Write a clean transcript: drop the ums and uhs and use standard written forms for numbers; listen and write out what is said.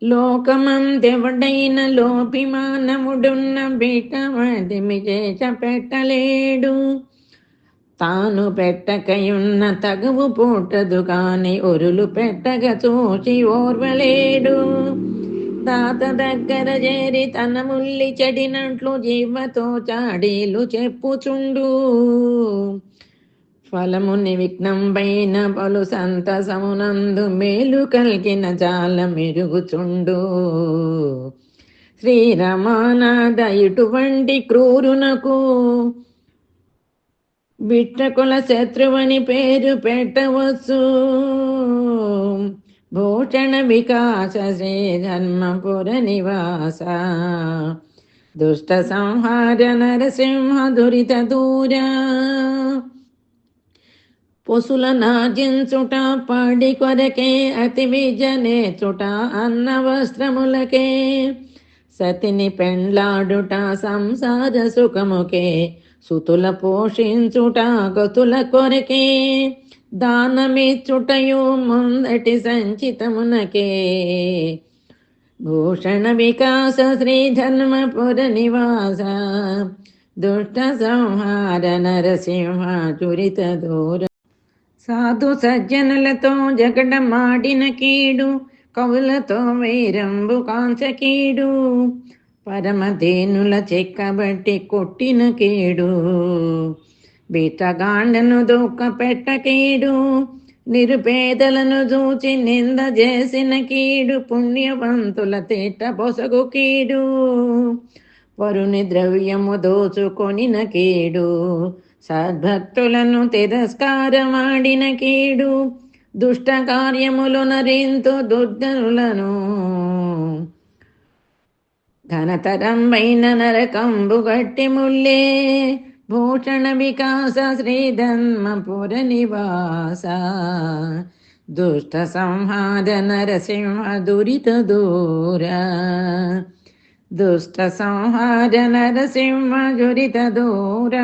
లోకమందెవడైన లోపి మానవుడున్న బిడ్డమదిమి చేస పెట్టలేడు. తాను పెట్టకయున్న తగువు పూటదు కాని ఒరులు పెట్టగ చూచి ఓర్వలేడు. తాత దగ్గర చేరి తన ముల్లి చెడినట్లు జీవతో చాడీలు చెప్పుచుండు. ఫలముని విఘ్నంబైన పలు సంతసమునందు మేలు కలిగిన చాలా మెరుగుచుండు. శ్రీరమానాథ ఇటువంటి క్రూరునకు బిట్టకుల శత్రువని పేరు పెట్టవచ్చు. భూషణ వికాస శ్రీ ధర్మపుర నివాస దుష్ట సంహార నరసింహ దురిత దూర. పొసుల నార్జించుట పాడి కొరకే అతి విజనేచుట అన్న వస్త్రములకే. సతిని పెండ్లాడుట సంసార సుఖముకే సుతుల పోషించుట గతుల కొరకే. దానమిచ్చుటయు ముందటి సంచితమునకే. భూషణ వికాస శ్రీ ధర్మపుర నివాస దుష్ట సంహార నరసింహ దురిత దూర. సాధు సజ్జనులతో జగడమాడిన కీడు కవులతో వైరంబు కాంచకీడు. పరమధేనుల చెక్కబట్టి కొట్టిన కీడు బీటగాండను దూక పెట్టకీడు. నిరుపేదలను చూచి నింద చేసిన కీడు పుణ్యవంతుల తేట పొసగు కీడు. వరుని ద్రవ్యము దోచుకొనిన కీడు సద్భక్తులను తిరస్కారమాడిన కీడు. దుష్ట కార్యములు నరింతు దుర్జనులను ఘనతరంబైన నరకంబు గట్టి ముల్లే. భూషణ వికాస శ్రీ ధర్మపుర నివాస దుష్ట సంహార నరసింహ దురిత దూర. దుష్ట సంహార నరసింహ దురిత దూర.